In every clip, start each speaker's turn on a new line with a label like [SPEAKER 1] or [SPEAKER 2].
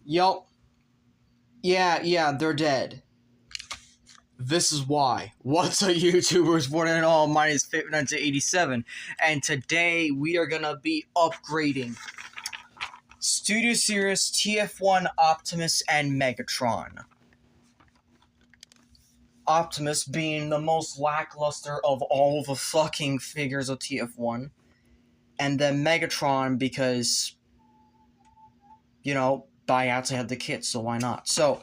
[SPEAKER 1] Yup. Yeah, they're dead. This is why. What's a YouTuber's born in all minus 1987, and today we are gonna be upgrading Studio Series TF1 Optimus and Megatron. Optimus being the most lackluster of all the fucking figures of TF1, and then Megatron because, you know, I actually have the kit, so why not? So,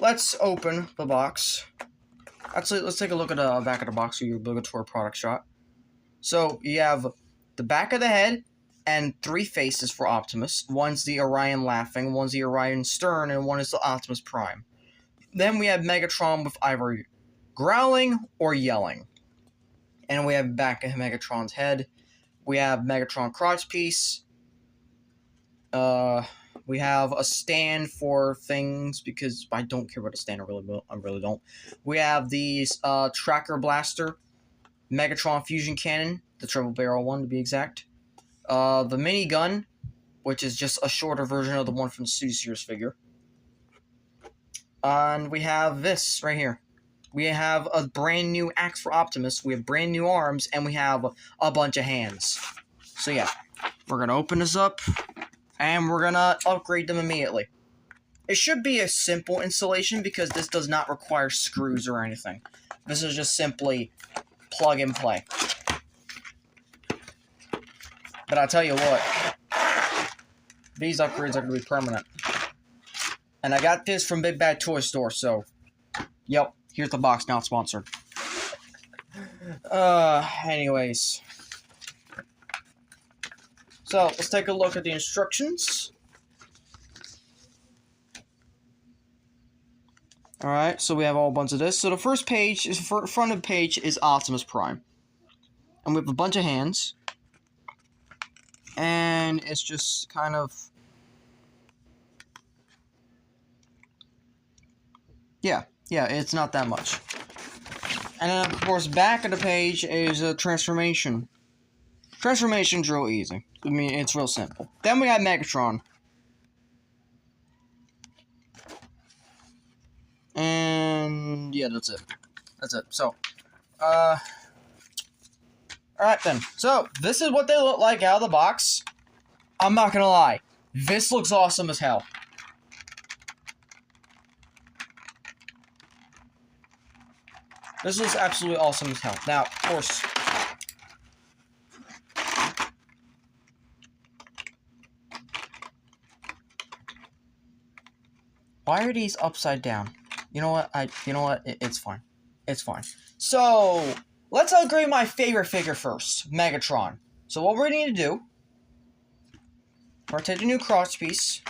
[SPEAKER 1] let's open the box. Actually, let's take a look at the back of the box so you look at our product shot. So, you have the back of the head and 3 faces for Optimus. One's the Orion laughing, one's the Orion stern, and one is the Optimus Prime. Then we have Megatron with either growling or yelling. And we have back of Megatron's head. We have Megatron crotch piece. We have a stand for things because I don't care about a stand. I really don't. We have these tracker blaster, Megatron fusion cannon, the triple barrel one to be exact. The mini gun, which is just a shorter version of the one from the Studio Series figure. And we have this right here. We have a brand new axe for Optimus. We have brand new arms, and we have a bunch of hands. So yeah, we're gonna open this up. And we're gonna upgrade them immediately. It should be a simple installation because this does not require screws or anything. This is just simply plug and play. But I'll tell you what, these upgrades are gonna be permanent. And I got this from Big Bad Toy Store, so yep, here's the box, not sponsored. Anyways. So, let's take a look at the instructions. Alright, so we have a whole bunch of this. So the first page, front of the page is Optimus Prime. And we have a bunch of hands. And it's just kind of... Yeah, it's not that much. And then, of course, back of the page is a transformation. Transformation's real easy. I mean, it's real simple. Then we have Megatron. And yeah, that's it. So, alright then. So, this is what they look like out of the box. I'm not gonna lie. This looks awesome as hell. This looks absolutely awesome as hell. Now, of course... Why are these upside down? You know what? It's fine. It's fine. So, let's upgrade my favorite figure first. Megatron. So what we're going to do, we're going to take the new crotch piece.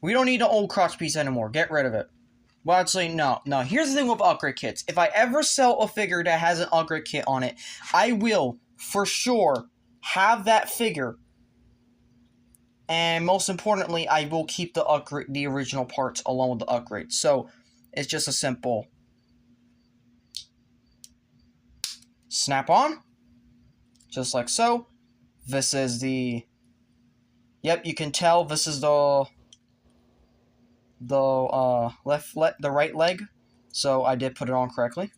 [SPEAKER 1] We don't need the old crotch piece anymore. Get rid of it. Well, actually, no. Here's the thing with upgrade kits. If I ever sell a figure that has an upgrade kit on it, I will, for sure, have that figure. And most importantly, I will keep the original parts along with the upgrade. So, it's just a simple snap on. Just like so. This is the... Yep, you can tell this is the right leg. So, I did put it on correctly.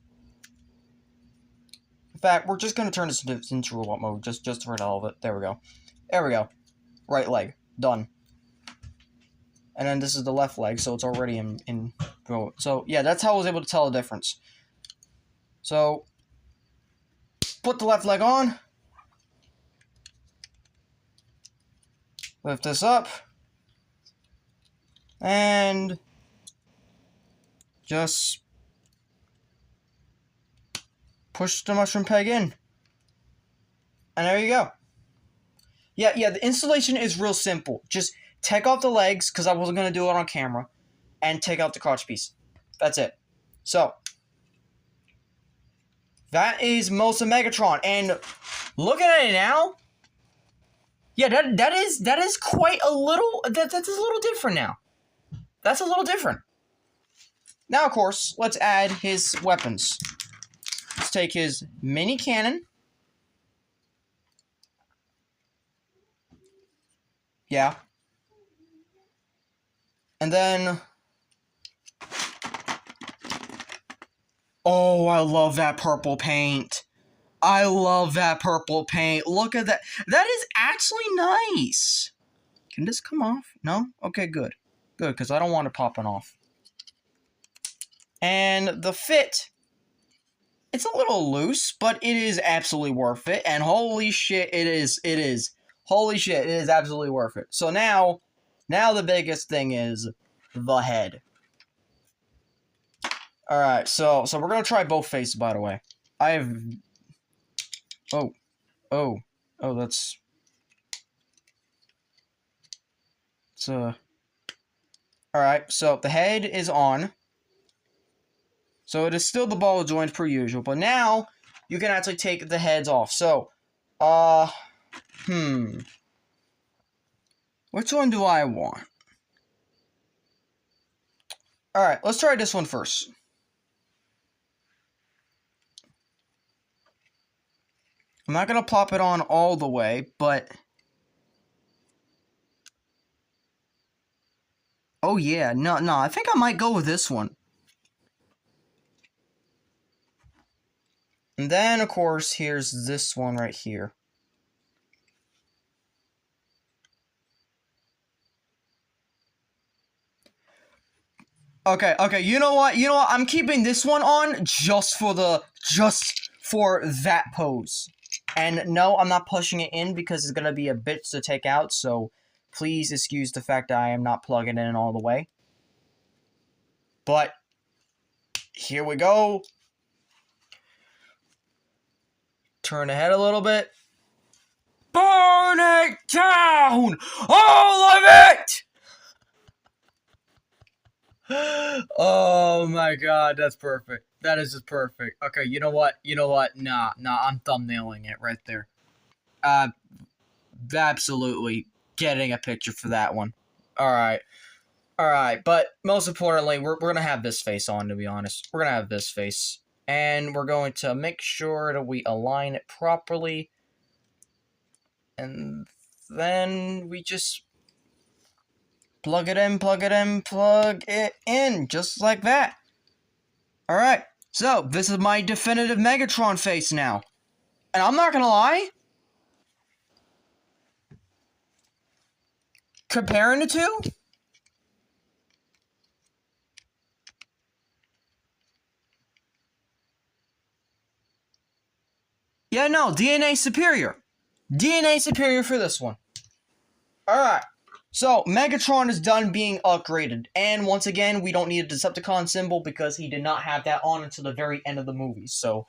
[SPEAKER 1] In fact, we're just going to turn this into robot mode. Just to rid all of it. There we go. Right leg. Done. And then this is the left leg, so it's already in so yeah, that's how I was able to tell the difference. So put the left leg on. Lift this up. And just push the mushroom peg in. And there you go. Yeah, the installation is real simple. Just take off the legs, because I wasn't going to do it on camera, and take out the crotch piece. That's it. So, that is most of Megatron. And looking at it now, yeah, that is quite a little, that's a little different now. That's a little different. Now, of course, let's add his weapons. Let's take his mini cannon. Yeah. And then... Oh, I love that purple paint. I love that purple paint. Look at that. That is actually nice. Can this come off? No? Okay, good. Good, because I don't want it popping off. And the fit. It's a little loose, but it is absolutely worth it. And holy shit, it is. It is. Holy shit, it is absolutely worth it. So now the biggest thing is the head. Alright, so we're gonna try both faces, by the way. I have... Oh, that's... It's, Alright, so the head is on. So it is still the ball joint per usual, but now you can actually take the heads off. So, which one do I want? Alright, let's try this one first. I'm not gonna plop it on all the way, but... Oh yeah, no, I think I might go with this one. And then, of course, here's this one right here. Okay, you know what? I'm keeping this one on just for that pose. And no, I'm not pushing it in because it's gonna be a bitch to take out, so please excuse the fact that I am not plugging it in all the way. But, here we go. Turn the head a little bit. Burn it down! All of it! Oh my god, that's perfect. That is just perfect. Okay, you know what? Nah, I'm thumbnailing it right there. Absolutely getting a picture for that one. Alright, but most importantly, we're gonna have this face on, to be honest. We're gonna have this face. And we're going to make sure that we align it properly. And then we just plug it in, just like that. Alright, so this is my definitive Megatron face now. And I'm not gonna lie, comparing the two, yeah, no, DNA superior. DNA superior for this one. Alright, so Megatron is done being upgraded. And once again, we don't need a Decepticon symbol because he did not have that on until the very end of the movie. So,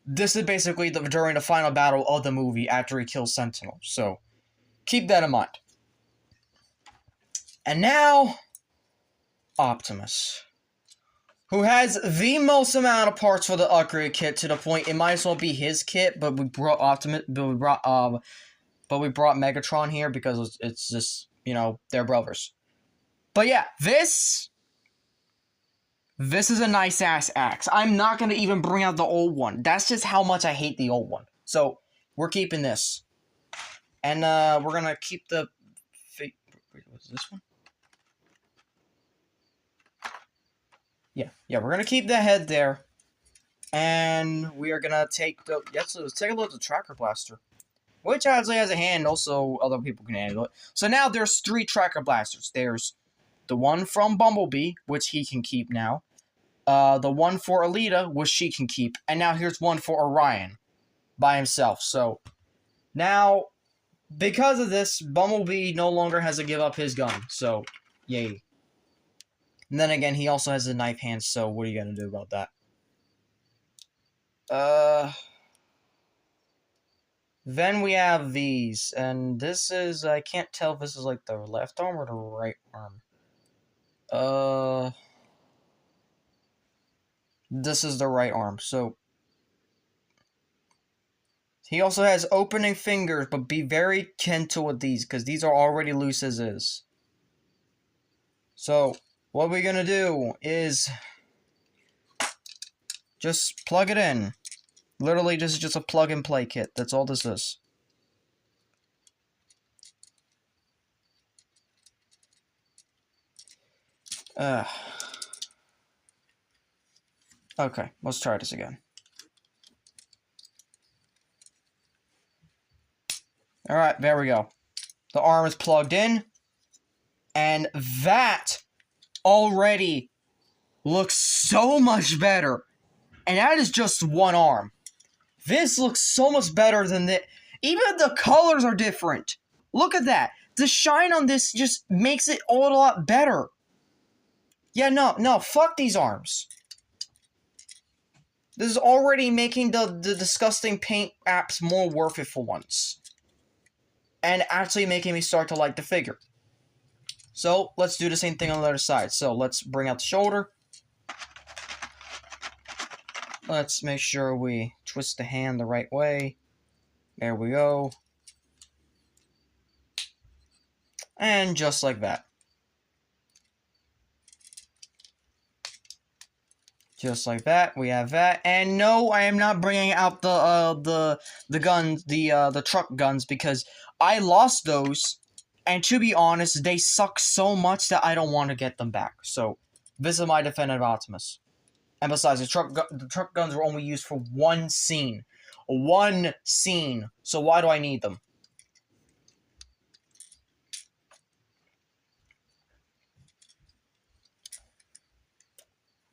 [SPEAKER 1] this is basically during the final battle of the movie after he kills Sentinel. So, keep that in mind. And now, Optimus, who has the most amount of parts for the upgrade kit to the point it might as well be his kit, but we brought Megatron here because it's just, they're brothers. But yeah, this is a nice ass axe. I'm not gonna even bring out the old one. That's just how much I hate the old one. So we're keeping this, and we're gonna keep the. What's this one? Yeah, we're gonna keep the head there, and we are gonna take the. Let's take a look at the Tracker Blaster, which actually has a hand. Also, other people can handle it. So now there's 3 Tracker Blasters. There's the one from Bumblebee, which he can keep now. The one for Alita, which she can keep, and now here's one for Orion, by himself. So now, because of this, Bumblebee no longer has to give up his gun. So, yay. And then again, he also has a knife hand, so what are you gonna do about that? Then we have these, and this is, I can't tell if this is like the left arm or the right arm. This is the right arm, so he also has opening fingers, but be very gentle with these, because these are already loose as is. So, what we're gonna do is just plug it in. Literally, this is just a plug-and-play kit. That's all this is. Okay, let's try this again. Alright, there we go. The arm is plugged in. And that already looks so much better. And that is just one arm. This looks so much better than that. Even the colors are different. Look at that. The shine on this just makes it all a lot better. Yeah, no, fuck these arms. This is already making the disgusting paint apps more worth it for once. And actually making me start to like the figure. So, let's do the same thing on the other side. So, let's bring out the shoulder. Let's make sure we twist the hand the right way. There we go. And just like that. Just like that, we have that. And no, I am not bringing out the guns, the truck guns, because I lost those. And to be honest, they suck so much that I don't want to get them back. So, this is my defense of Optimus. And besides, the truck guns were only used for one scene. One scene. So why do I need them?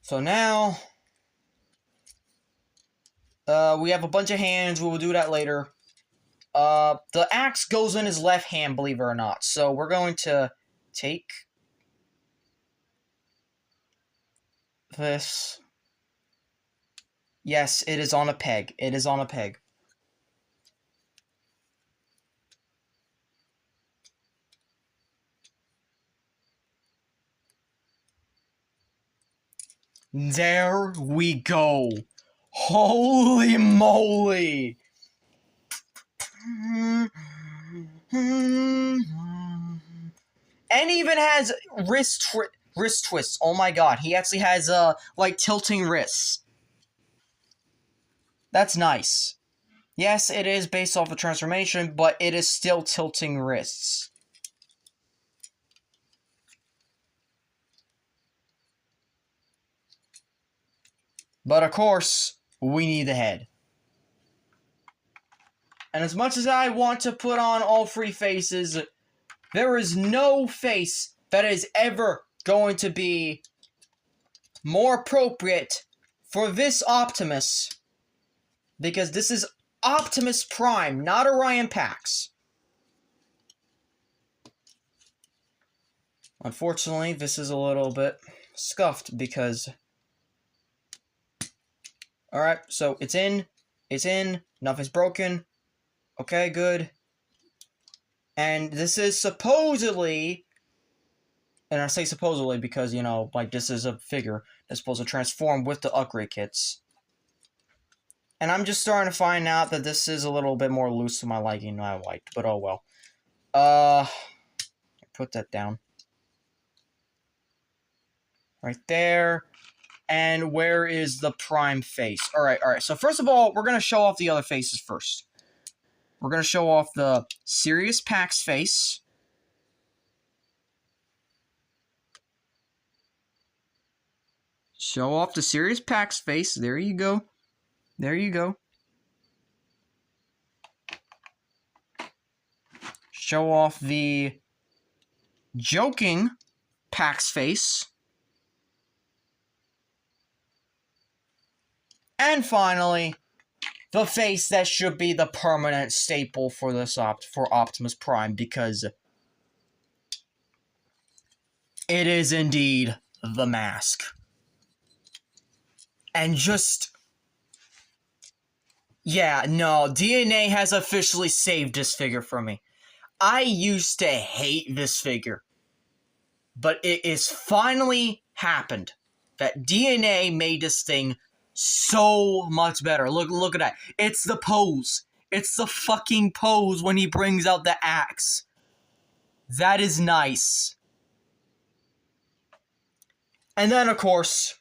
[SPEAKER 1] So now, we have a bunch of hands. We will do that later. The axe goes in his left hand, believe it or not. So we're going to take this. Yes, it is on a peg. It is on a peg. There we go. Holy moly. And even has wrist twists. Oh my god, he actually has like tilting wrists. That's nice. Yes, it is based off of transformation, but it is still tilting wrists. But of course, we need the head. And as much as I want to put on all three faces, there is no face that is ever going to be more appropriate for this Optimus. Because this is Optimus Prime, not Orion Pax. Unfortunately, this is a little bit scuffed because... Alright, so it's in, nothing's broken. Okay, good. And this is supposedly, and I say supposedly because, you know, like this is a figure that's supposed to transform with the upgrade kits. And I'm just starting to find out that this is a little bit more loose to my liking than I liked, but oh well. Put that down. Right there. And where is the prime face? Alright, so first of all, we're going to show off the other faces first. We're going to show off the Sirius Pax face. Show off the Sirius Pax face. There you go. There you go. Show off the joking Pax face. And finally, the face that should be the permanent staple for this for Optimus Prime, because it is indeed the mask. And just... yeah, no, DNA has officially saved this figure from me. I used to hate this figure. But it is finally happened. That DNA made this thing so much better. Look at that. It's the pose. It's the fucking pose when he brings out the axe. That is nice. And then, of course,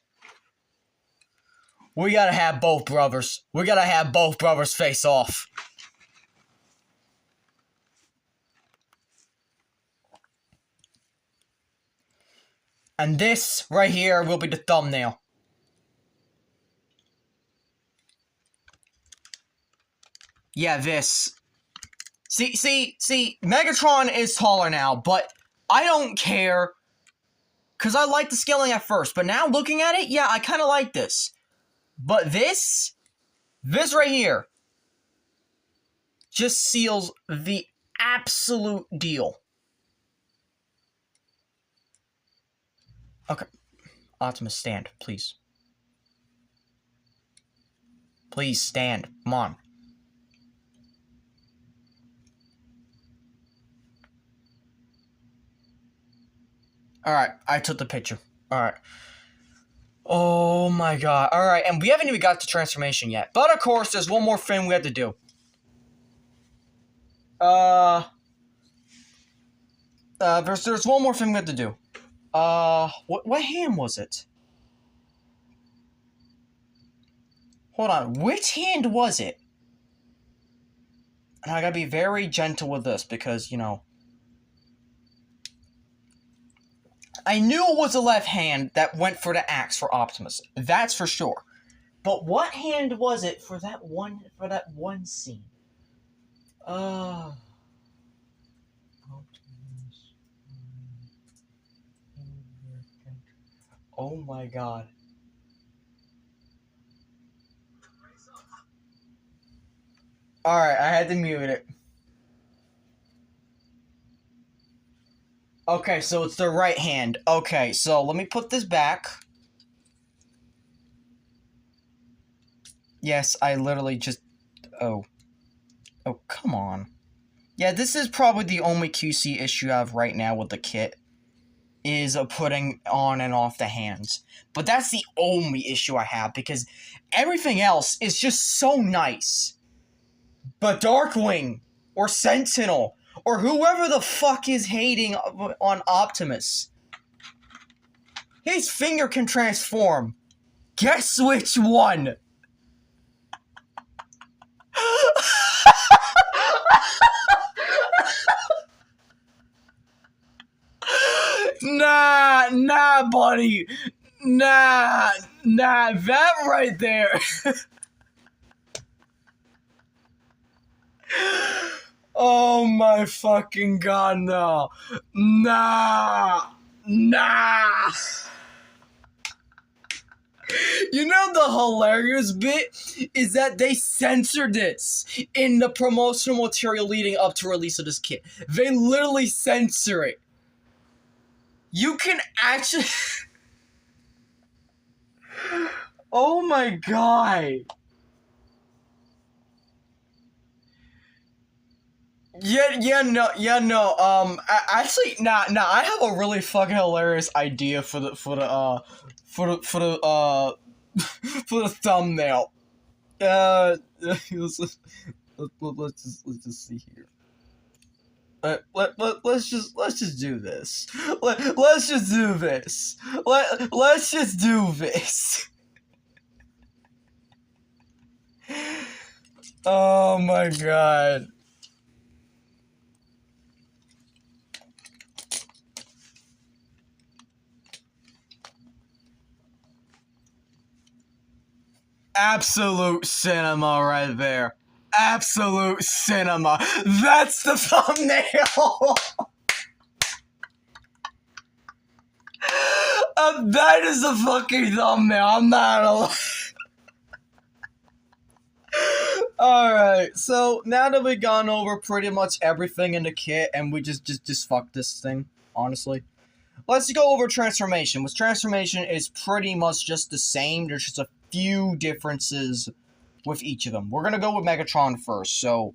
[SPEAKER 1] we gotta have both brothers. We gotta have both brothers face off. And this right here will be the thumbnail. Yeah, this. See, Megatron is taller now, but I don't care. Because I liked the scaling at first, but now looking at it, yeah, I kind of like this. But this right here, just seals the absolute deal. Okay. Optimus, stand, please. Please stand. Come on. Alright, I took the picture. Alright. Oh my god. Alright, and we haven't even got to transformation yet. But of course, there's one more thing we have to do. There's one more thing we have to do. What hand was it? Hold on, which hand was it? And I gotta be very gentle with this because, you know, I knew it was the left hand that went for the axe for Optimus. That's for sure. But what hand was it for that one scene? Optimus. Oh my god. Alright, I had to mute it. Okay, so it's the right hand. Okay, so let me put this back. Yes, I literally just... Oh, come on. Yeah, this is probably the only QC issue I have right now with the kit. Is putting on and off the hands. But that's the only issue I have, because everything else is just so nice. But Darkwing, or Sentinel, or whoever the fuck is hating on Optimus, his finger can transform. Guess which one? Nah, buddy. Nah, that right there. Oh my fucking god, no. Nah. You know the hilarious bit is that they censored this in the promotional material leading up to release of this kit. They literally censor it. You can actually... Oh my god. No. Actually, I have a really fucking hilarious idea for the thumbnail. Let's just see here. Let's just do this. Let's just do this. Let's just do this. Oh my god. Absolute cinema right there. Absolute cinema. That's the thumbnail. That is the fucking thumbnail. I'm not gonna lie. Alright, so now that we've gone over pretty much everything in the kit and we just fuck this thing, honestly. Let's go over transformation. With transformation, it's pretty much just the same. There's just a few differences with each of them. We're gonna go with Megatron first, so...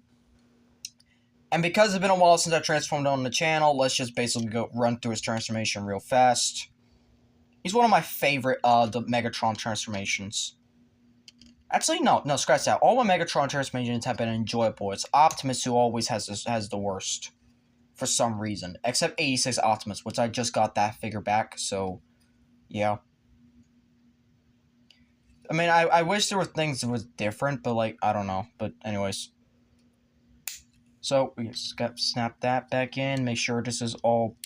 [SPEAKER 1] And because it's been a while since I transformed on the channel, let's just basically go run through his transformation real fast. He's one of my favorite, the Megatron transformations. Actually, no, scratch that. All my Megatron transformations have been enjoyable. It's Optimus who always has the worst. For some reason. Except 86 Optimus, which I just got that figure back, so... Yeah. I mean, I wish there were things that was different, but, like, I don't know. But, anyways. So, we just got snap that back in. Make sure this is all...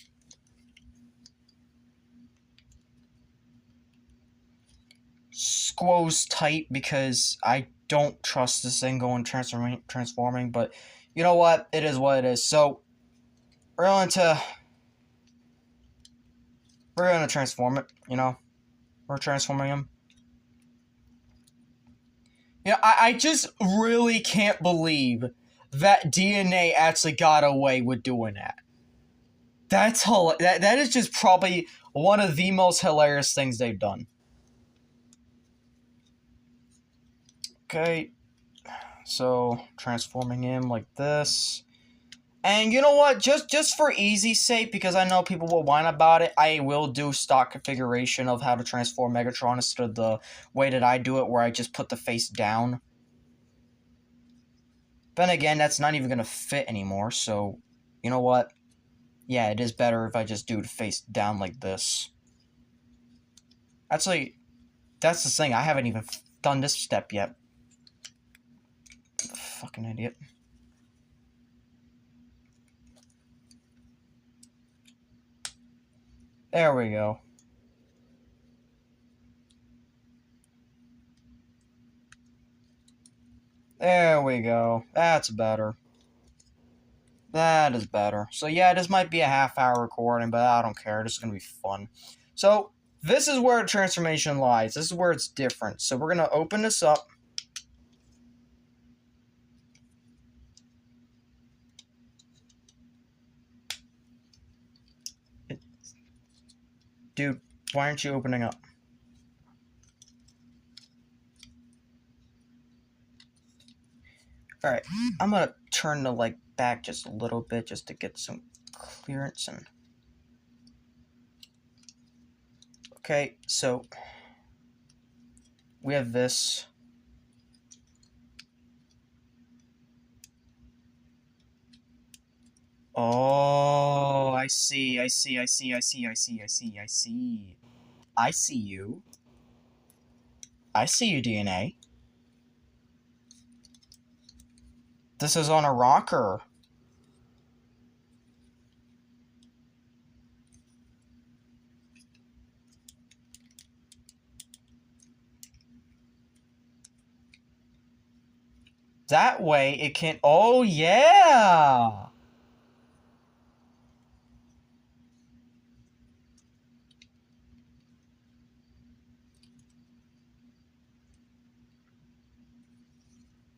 [SPEAKER 1] squoze tight because I don't trust this thing going transforming, but you know what? It is what it is. So we're going to transform it, you know? We're transforming him. You know, I just really can't believe that DNA actually got away with doing that. That is just probably one of the most hilarious things they've done. Okay, so transforming him like this. And you know what? Just for easy's sake, because I know people will whine about it, I will do stock configuration of how to transform Megatron instead of the way that I do it, where I just put the face down. Then again, that's not even going to fit anymore, so you know what? Yeah, it is better if I just do the face down like this. Actually, that's the thing. I haven't even done this step yet. Fucking idiot. There we go. There we go. That's better. That is better. So yeah, this might be a half-hour recording, but I don't care. This is going to be fun. So, this is where the transformation lies. This is where it's different. So we're going to open this up. Dude, why aren't you opening up? Alright, I'm going to turn the light back just a little bit just to get some clearance and... Okay, so we have this. Oh, I see. I see you. I see you, DNA. This is on a rocker. That way it can... Oh, yeah!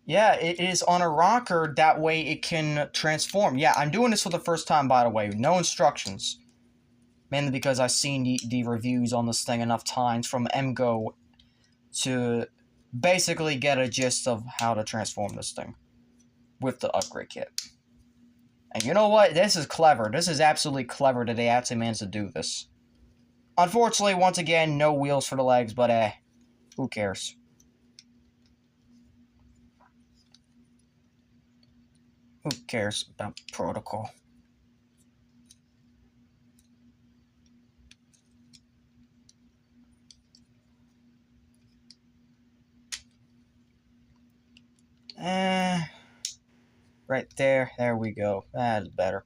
[SPEAKER 1] Yeah, it is on a rocker. That way it can transform. Yeah, I'm doing this for the first time, by the way. No instructions. Mainly because I've seen the reviews on this thing enough times from MGO to basically get a gist of how to transform this thing with the upgrade kit. And you know what? This is clever. This is absolutely clever that they actually managed to do this. Unfortunately, once again, no wheels for the legs, but who cares? Who cares about protocol? Right there. There we go. That's better.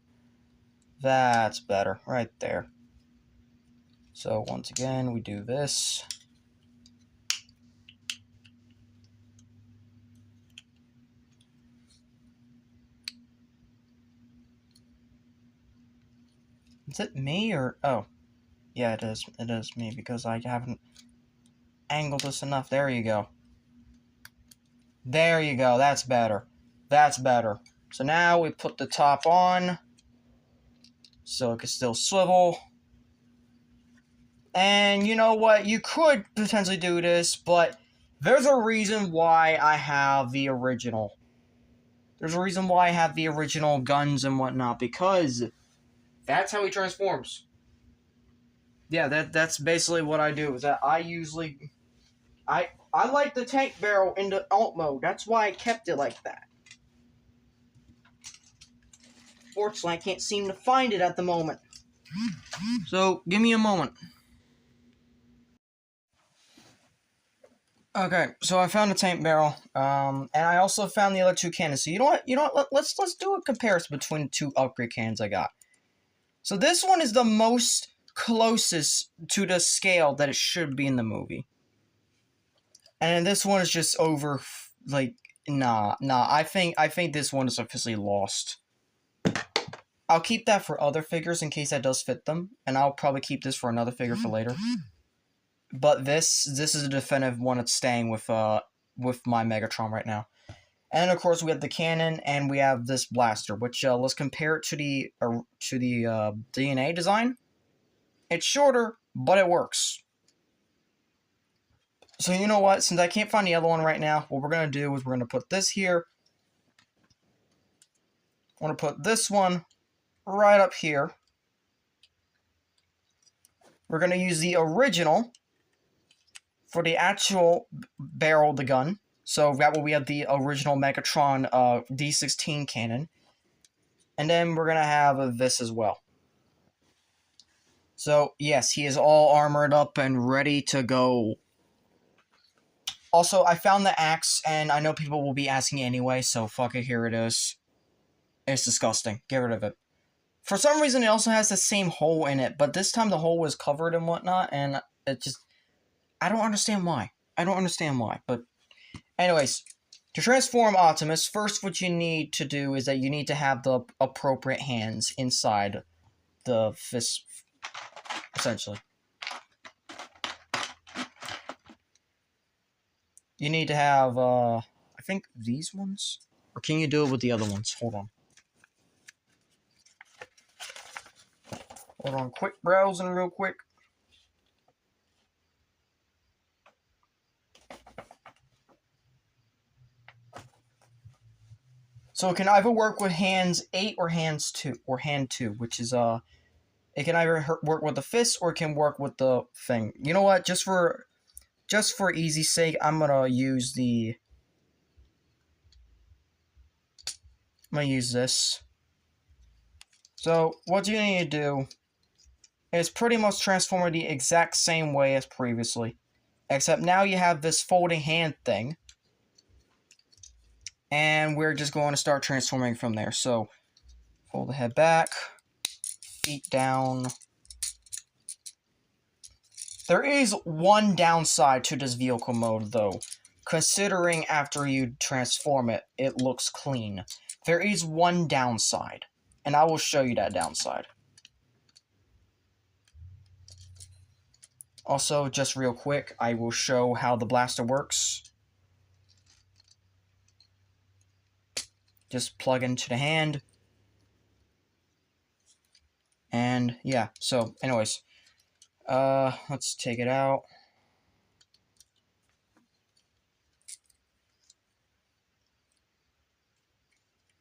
[SPEAKER 1] That's better. Right there. So once again, we do this. Is it me or... Oh. Yeah, it is. It is me because I haven't angled this enough. There you go. There you go. That's better. That's better. So now we put the top on so it can still swivel. And you know what? You could potentially do this, but there's a reason why I have the original. There's a reason why I have the original guns and whatnot, because that's how he transforms. Yeah, that's basically what I do, is that I usually... I like the tank barrel in the alt mode. That's why I kept it like that. Fortunately, I can't seem to find it at the moment. So, give me a moment. Okay, so I found the tank barrel, and I also found the other two cannons. So you know what? Let's do a comparison between the two upgrade cannons I got. So this one is the most closest to the scale that it should be in the movie. And this one is just over, like, nah. I think this one is officially lost. I'll keep that for other figures in case that does fit them, and I'll probably keep this for another figure for later. But this is a definitive one that's staying with my Megatron right now. And of course we have the cannon, and we have this blaster, which let's compare it to the DNA design. It's shorter, but it works. So you know what? Since I can't find the other one right now, what we're gonna do is we're gonna put this here. I'm gonna put this one right up here. We're gonna use the original for the actual barrel of the gun. So that way we have the original Megatron D16 cannon. And then we're gonna have this as well. So yes, he is all armored up and ready to go. Also, I found the axe, and I know people will be asking anyway, so fuck it, here it is. It's disgusting. Get rid of it. For some reason, it also has the same hole in it, but this time the hole was covered and whatnot, and it just... I don't understand why. But anyways, to transform Optimus, first what you need to do is that you need to have the appropriate hands inside the fist, essentially. You need to have, I think these ones? Or can you do it with the other ones? Hold on, quick browsing real quick. So it can either work with hands 8 or hand 2, which is, it can either work with the fist or it can work with the thing. You know what? Just for easy's sake, I'm gonna use this. So what you need to do is pretty much transform it the exact same way as previously, except now you have this folding hand thing, and we're just going to start transforming from there. So fold the head back, feet down. There is one downside to this vehicle mode, though. Considering after you transform it, it looks clean. There is one downside, and I will show you that downside. Also, just real quick, I will show how the blaster works. Just plug into the hand. And yeah, so anyways, let's take it out.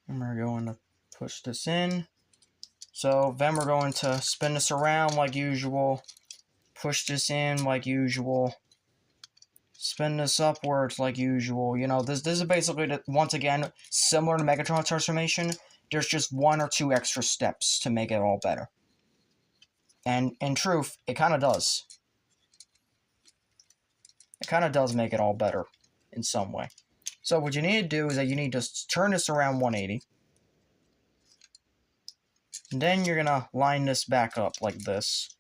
[SPEAKER 1] And we're going to push this in. So then we're going to spin this around like usual. Push this in like usual. Spin this upwards like usual. You know, this is basically, once again, similar to Megatron transformation. There's just 1 or 2 extra steps to make it all better. And in truth, it kind of does. It kind of does make it all better in some way. So what you need to do is that you need to turn this around 180. And then you're going to line this back up like this.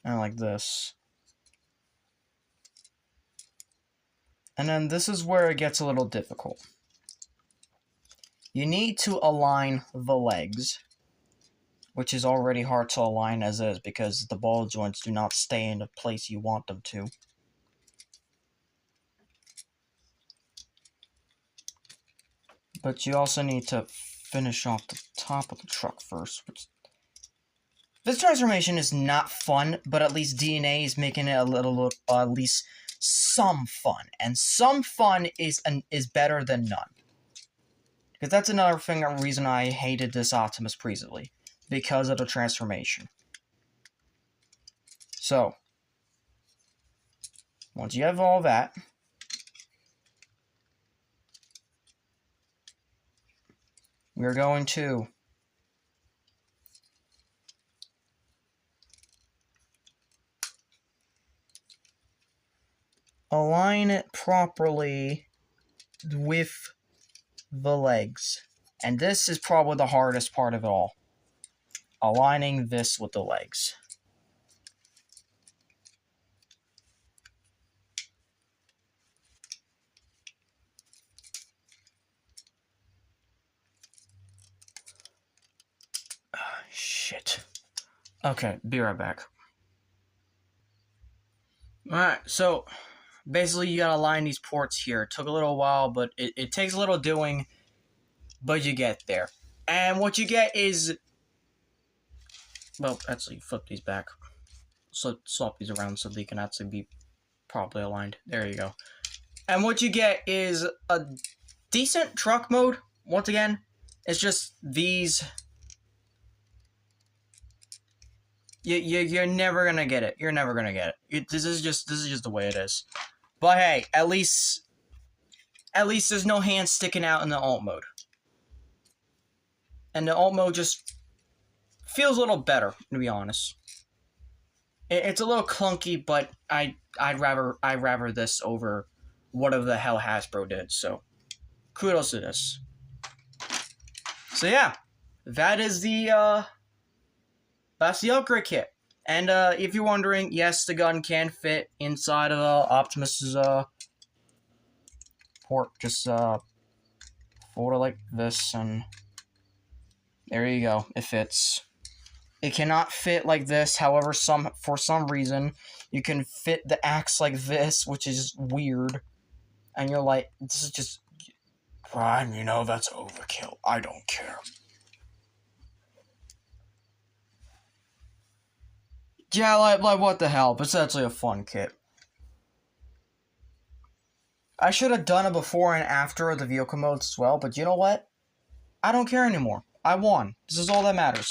[SPEAKER 1] And like this. And then this is where it gets a little difficult. You need to align the legs, which is already hard to align as is because the ball joints do not stay in the place you want them to. But you also need to finish off the top of the truck first. This transformation is not fun, but at least DNA is making it a little, at least some fun. And some fun is better than none. Because that's another reason I hated this Optimus previously. Because of the transformation. So, once you have all that, we're going to align it properly with the legs. And this is probably the hardest part of it all. Aligning this with the legs. shit. Okay, be right back. Alright, so basically you gotta line these ports here. It took a little while, but it takes a little doing, but you get there. And what you get is... Well, actually, flip these back. So swap these around so they can actually be properly aligned. There you go. And what you get is a decent truck mode. Once again, it's just these... You're never gonna get it. You're never gonna get it. This is just the way it is. But hey, at least there's no hands sticking out in the alt mode. And the alt mode just feels a little better, to be honest. It's a little clunky, but I'd rather this over whatever the hell Hasbro did. So kudos to this. So yeah, that is the that's the upgrade kit. And if you're wondering, yes, the gun can fit inside of Optimus's port. Just fold it like this, and there you go. It fits. It cannot fit like this. However, for some reason, you can fit the axe like this, which is weird. And you're like, this is just Prime. You know that's overkill. I don't care. Yeah, like what the hell? But it's actually a fun kit. I should have done it before and after the vehicle modes as well, but you know what? I don't care anymore. I won. This is all that matters.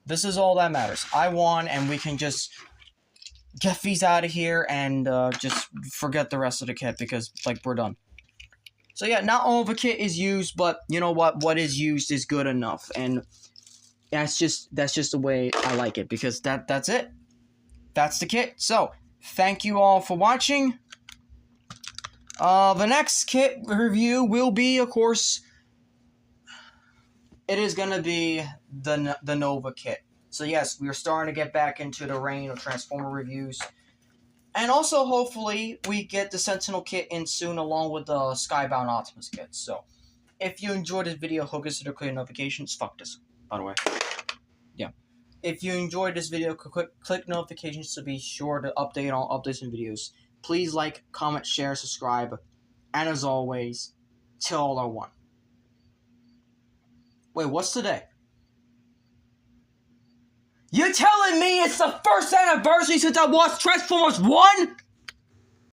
[SPEAKER 1] This is all that matters. I won, and we can just get these out of here and just forget the rest of the kit because, like, we're done. So yeah, not all of the kit is used, but you know what? What is used is good enough, and that's just the way I like it, because that's it. That's the kit. So, thank you all for watching. The next kit review will be, of course, it is gonna be the Nova kit. So yes, we are starting to get back into the reign of Transformer reviews. And also, hopefully, we get the Sentinel kit in soon along with the Skybound Optimus kit. So, if you enjoyed this video, consider clicking notifications. Fuck this, by the way. Yeah. If you enjoyed this video, click notifications to be sure to update on updates and videos. Please like, comment, share, subscribe. And as always, Til All Are One. Wait, what's today? You're telling me it's the first anniversary since I watched Transformers 1?